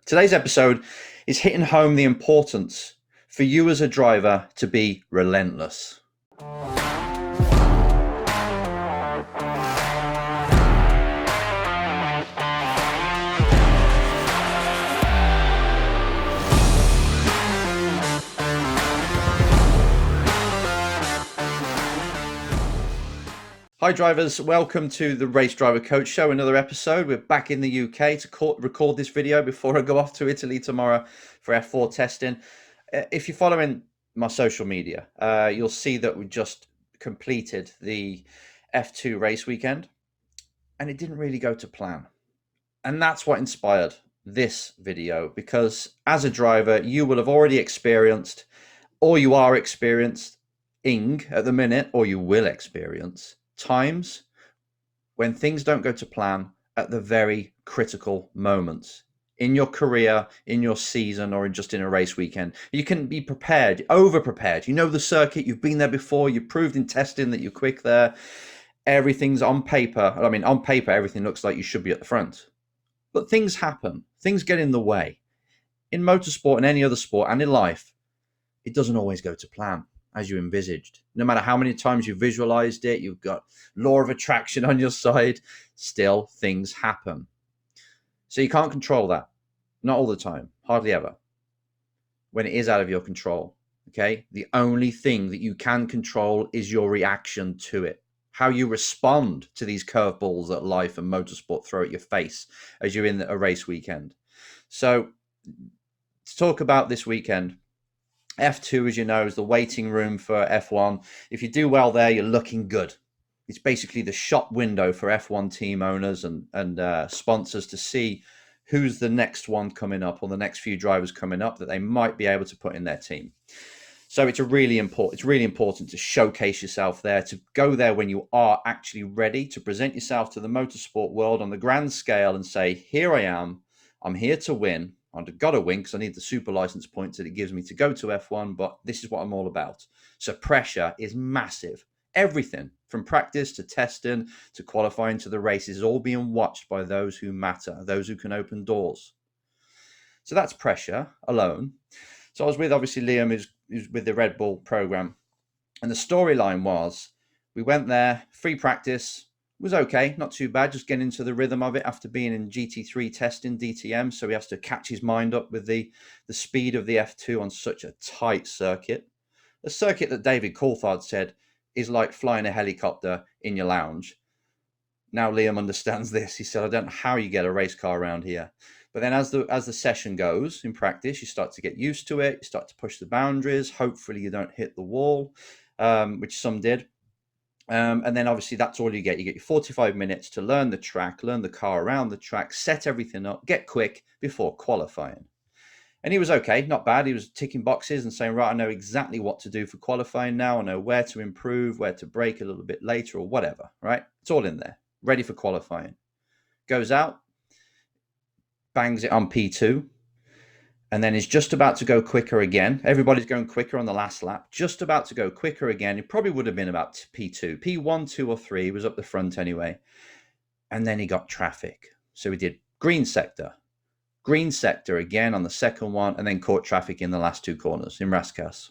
Today's episode is hitting home the importance for you as a driver to be relentless. Hi drivers, welcome to the Race Driver Coach Show, another episode. We're back in the UK to record this video before I go off to Italy tomorrow for F4 testing. If you're following my social media, you'll see that we just completed the F2 race weekend and it didn't really go to plan. And that's what inspired this video, because as a driver, you will have already experienced, or you are experiencing at the minute, or you will experience times when things don't go to plan at the very critical moments in your career, in your season, or just in a race weekend. You can be prepared, over prepared. You know the circuit, you've been there before, you've proved in testing that you're quick there. Everything's on paper. I mean, on paper, everything looks like you should be at the front. But things happen, things get in the way. In motorsport and any other sport and in life, it doesn't always go to plan as you envisaged. No matter how many times you visualized it, you've got law of attraction on your side, still things happen. So you can't control that. Not all the time, hardly ever. When it is out of your control, okay? The only thing that you can control is your reaction to it. How you respond to these curveballs that life and motorsport throw at your face as you're in a race weekend. So to talk about this weekend, F2, as you know, is the waiting room for F1. If you do well there, you're looking good. It's basically the shop window for F1 team owners and sponsors to see who's the next one coming up, or the next few drivers coming up that they might be able to put in their team. So it's really important to showcase yourself there, to go there when you are actually ready to present yourself to the motorsport world on the grand scale and say, here I am, I'm here to win. I've got to win because I need the super license points that it gives me to go to F1, but this is what I'm all about. So pressure is massive. Everything from practice to testing to qualifying to the races is all being watched by those who matter, those who can open doors. So that's pressure alone. So I was with, obviously, Liam, who's with the Red Bull program. And the storyline was, we went there, free practice, was okay, not too bad, just getting into the rhythm of it after being in GT3 testing, DTM. So he has to catch his mind up with the speed of the F2 on such a tight circuit. A circuit that David Coulthard said is like flying a helicopter in your lounge. Now Liam understands this. He said, I don't know how you get a race car around here. But then as the session goes in practice, you start to get used to it. You start to push the boundaries. Hopefully you don't hit the wall, which some did. And then obviously that's all you get. You get your 45 minutes to learn the track, learn the car around the track, set everything up, get quick before qualifying. And he was okay, not bad. He was ticking boxes and saying, right, I know exactly what to do for qualifying now. I know where to improve, where to brake a little bit later or whatever, right? It's all in there, ready for qualifying. Goes out, bangs it on P2, and then is just about to go quicker again. Everybody's going quicker on the last lap, just about to go quicker again. It probably would have been about P2, P1, 2 or 3, he was up the front anyway. And then he got traffic. So he did green sector again on the second one, and then caught traffic in the last two corners in Rascasse.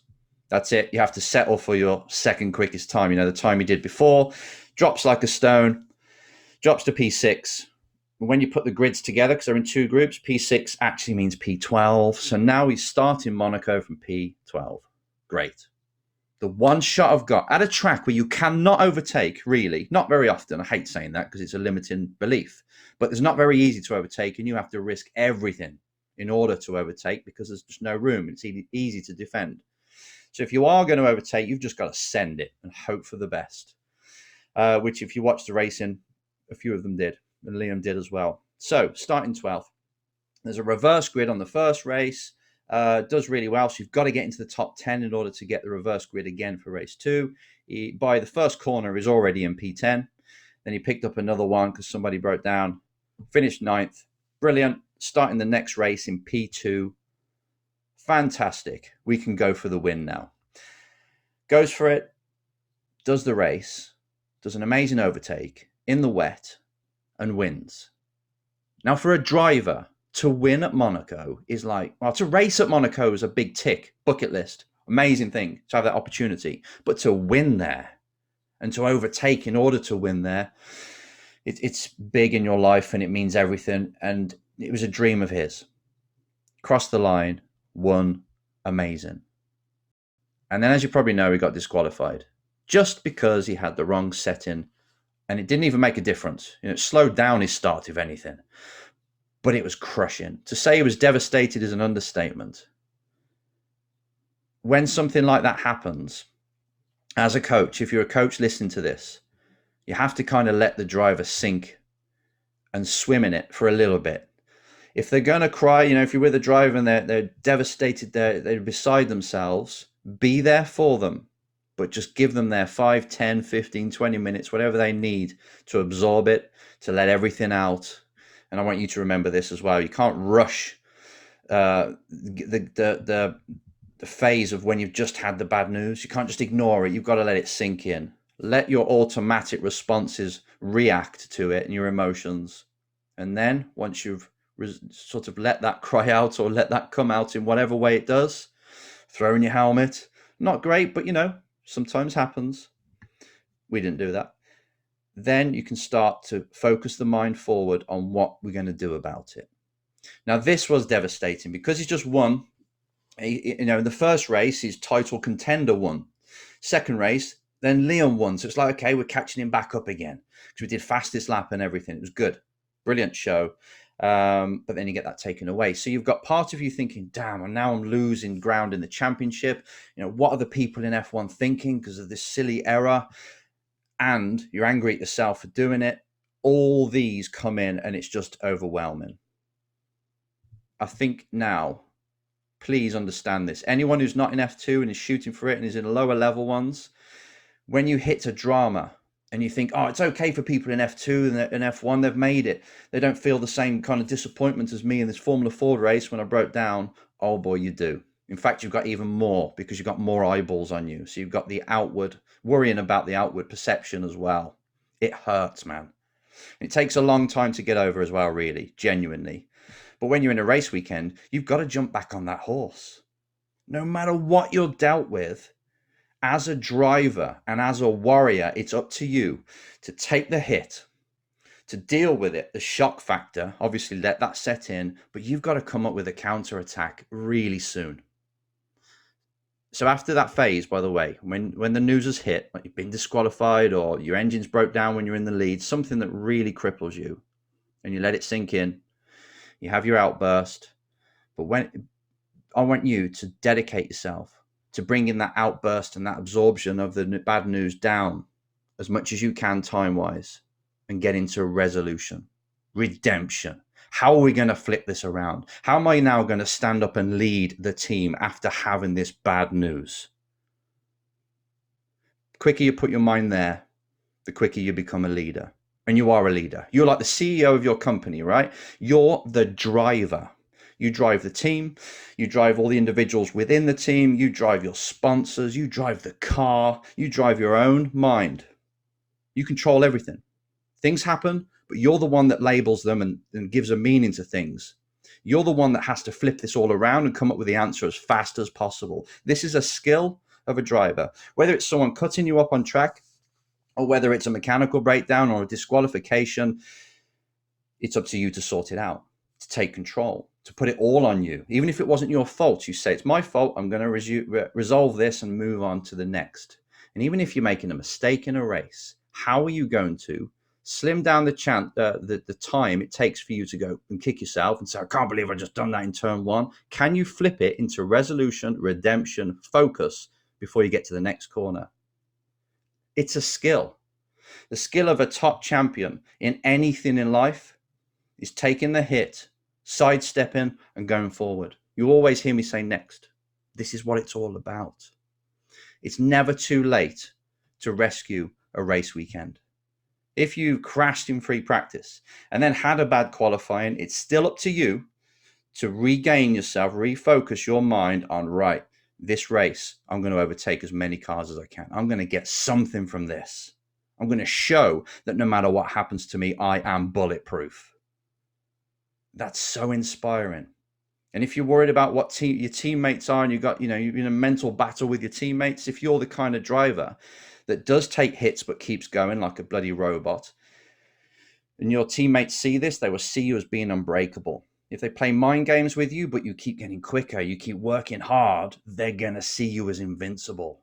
That's it. You have to settle for your second quickest time. You know, the time he did before, drops like a stone, drops to P6. When you put the grids together, because they're in two groups, P6 actually means P12. So now he's starting Monaco from P12. Great. The one shot I've got at a track where you cannot overtake, really, not very often. I hate saying that because it's a limiting belief, but it's not very easy to overtake, and you have to risk everything in order to overtake because there's just no room. It's easy to defend. So if you are going to overtake, you've just got to send it and hope for the best, which if you watch the racing, a few of them did. And Liam did as well. So starting 12th, there's a reverse grid on the first race, does really well. So you've got to get into the top 10 in order to get the reverse grid again for race 2. By the first corner, he's already in P10. Then he picked up another one because somebody broke down, finished 9th. Brilliant. Starting the next race in P2. Fantastic. We can go for the win now. Goes for it, does the race, does an amazing overtake in the wet, and wins. Now, for a driver To win at Monaco is like, well, to race at Monaco is a big tick, bucket list, amazing thing to have that opportunity. But to win there and to overtake in order to win there, it's big in your life and it means everything. And it was a dream of his. Crossed the line, won, amazing. And then, as you probably know, he got disqualified just because he had the wrong setting, and it didn't even make a difference. It slowed down his start, if anything. But it was crushing. To say he was devastated is an understatement. When something like that happens, as a coach, if you're a coach listening to this, you have to kind of let the driver sink and swim in it for a little bit. If they're going to cry, if you're with a driver and they're devastated, they're beside themselves, be there for them, but just give them their 5, 10, 15, 20 minutes, whatever they need to absorb it, to let everything out. And I want you to remember this as well. You can't rush the phase of when you've just had the bad news. You can't just ignore it. You've got to let it sink in. Let your automatic responses react to it and your emotions. And then once you've sort of let that cry out or let that come out in whatever way it does, throw in your helmet. Not great, but sometimes happens. We didn't do that. Then you can start to focus the mind forward on what we're going to do about it. Now, this was devastating because he's just won. In the first race, his title contender won. Second race, then Liam won. So it's like, okay, we're catching him back up again because we did fastest lap and everything. It was good. Brilliant show. But then you get that taken away. So you've got part of you thinking, damn, and now I'm losing ground in the championship. What are the people in F1 thinking because of this silly error? And you're angry at yourself for doing it. All these come in and it's just overwhelming. I think now, please understand this. Anyone who's not in F2 and is shooting for it and is in lower level ones, when you hit a drama and you think, oh, it's okay for people in F2 and F1, they've made it. They don't feel the same kind of disappointment as me in this Formula Ford race when I broke down. Oh boy, you do. In fact, you've got even more because you've got more eyeballs on you. So you've got the outward, worrying about the outward perception as well. It hurts, man. It takes a long time to get over as well, really, genuinely. But when you're in a race weekend, you've got to jump back on that horse. No matter what you're dealt with, as a driver and as a warrior, it's up to you to take the hit, to deal with it, the shock factor, obviously let that set in, but you've got to come up with a counter attack really soon. So after that phase, by the way, when the news has hit, like you've been disqualified or your engine's broke down when you're in the lead, something that really cripples you, and you let it sink in, you have your outburst, but when I want you to dedicate yourself to bringing that outburst and that absorption of the bad news down as much as you can time-wise and get into resolution, redemption. How are we going to flip this around? How am I now going to stand up and lead the team after having this bad news? The quicker you put your mind there, the quicker you become a leader. And you are a leader. You're like the CEO of your company, right? You're the driver. You drive the team, you drive all the individuals within the team, you drive your sponsors, you drive the car, you drive your own mind. You control everything. Things happen, but you're the one that labels them and gives a meaning to things. You're the one that has to flip this all around and come up with the answer as fast as possible. This is a skill of a driver. Whether it's someone cutting you up on track or whether it's a mechanical breakdown or a disqualification, it's up to you to sort it out, to take control, to put it all on you. Even if it wasn't your fault, you say, it's my fault, I'm going to resolve this and move on to the next. And even if you're making a mistake in a race, how are you going to slim down the time it takes for you to go and kick yourself and say, I can't believe I just done that in turn one? Can you flip it into resolution, redemption, focus before you get to the next corner? It's a skill. The skill of a top champion in anything in life is taking the hit, sidestepping and going forward. You always hear me say next. This is what it's all about. It's never too late to rescue a race weekend. If you crashed in free practice and then had a bad qualifying, it's still up to you to regain yourself, refocus your mind on, right, this race, I'm going to overtake as many cars as I can. I'm going to get something from this. I'm going to show that no matter what happens to me, I am bulletproof. That's so inspiring. And if you're worried about what your teammates are, and you're in a mental battle with your teammates, if you're the kind of driver that does take hits but keeps going like a bloody robot, and your teammates see this, they will see you as being unbreakable. If they play mind games with you, but you keep getting quicker, you keep working hard, they're going to see you as invincible.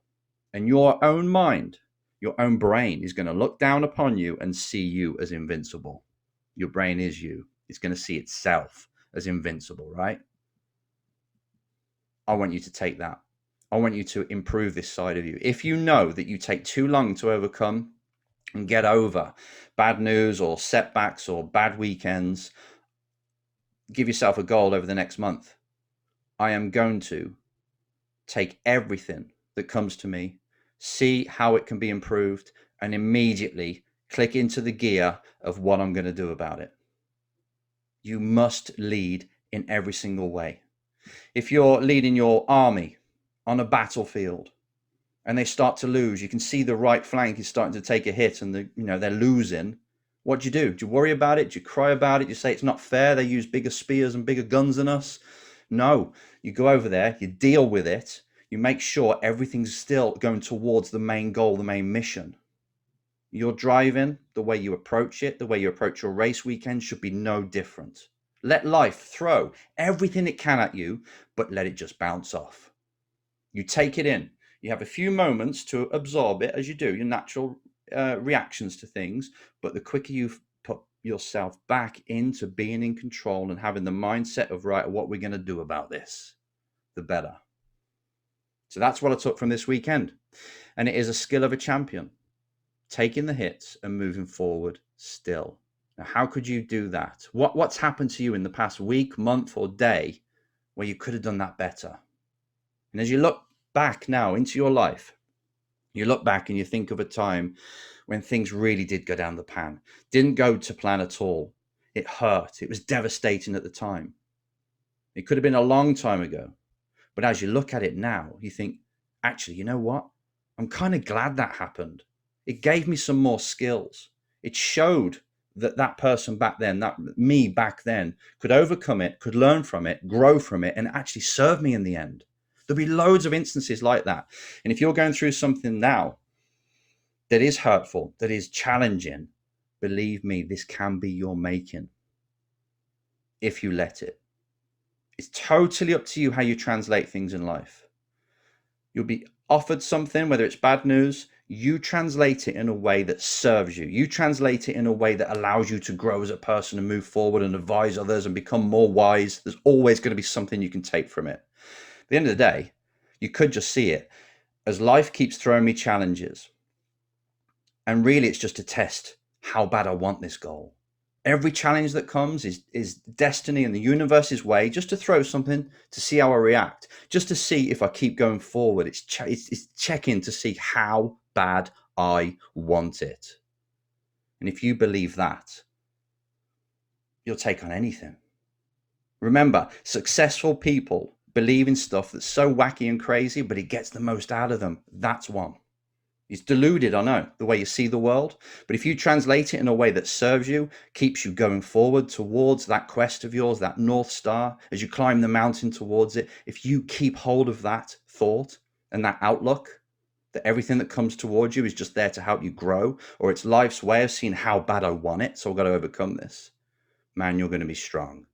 And your own mind, your own brain is going to look down upon you and see you as invincible. Your brain is you. It's going to see itself as invincible, right? I want you to take that. I want you to improve this side of you. If you know that you take too long to overcome and get over bad news or setbacks or bad weekends, give yourself a goal over the next month. I am going to take everything that comes to me, see how it can be improved, and immediately click into the gear of what I'm going to do about it. You must lead in every single way. If you're leading your army on a battlefield and they start to lose, you can see the right flank is starting to take a hit and they're losing. What do? Do you worry about it? Do you cry about it? Do you say it's not fair? They use bigger spears and bigger guns than us? No, you go over there, you deal with it, you make sure everything's still going towards the main goal, the main mission. Your driving, the way you approach it, the way you approach your race weekend should be no different. Let life throw everything it can at you, but let it just bounce off. You take it in. You have a few moments to absorb it, as you do, your natural reactions to things. But the quicker you put yourself back into being in control and having the mindset of, right, what we're going to do about this, the better. So that's what I took from this weekend. And it is a skill of a champion, taking the hits and moving forward still. Now, how could you do that? What's happened to you in the past week, month, or day where you could have done that better? And as you look back now into your life, you look back and you think of a time when things really did go down the pan, didn't go to plan at all. It hurt. It was devastating at the time. It could have been a long time ago. But as you look at it now, you think, actually, you know what? I'm kind of glad that happened. It gave me some more skills. It showed that person back then, that me back then, could overcome it, could learn from it, grow from it, and actually serve me in the end. There'll be loads of instances like that. And if you're going through something now that is hurtful, that is challenging, believe me, this can be your making if you let it. It's totally up to you how you translate things in life. You'll be offered something, whether it's bad news, you translate it in a way that serves you. You translate it in a way that allows you to grow as a person and move forward and advise others and become more wise. There's always going to be something you can take from it. At the end of the day, you could just see it as life keeps throwing me challenges. And really, it's just to test how bad I want this goal. Every challenge that comes is destiny and the universe's way, just to throw something to see how I react, just to see if I keep going forward. It's checking to see how bad I want it. And if you believe that, you'll take on anything. Remember, successful people believe in stuff that's so wacky and crazy, but it gets the most out of them. That's one. It's deluded, I know, the way you see the world. But if you translate it in a way that serves you, keeps you going forward towards that quest of yours, that North Star, as you climb the mountain towards it, if you keep hold of that thought and that outlook, that everything that comes towards you is just there to help you grow, or it's life's way of seeing how bad I want it, so I've got to overcome this, man, you're going to be strong.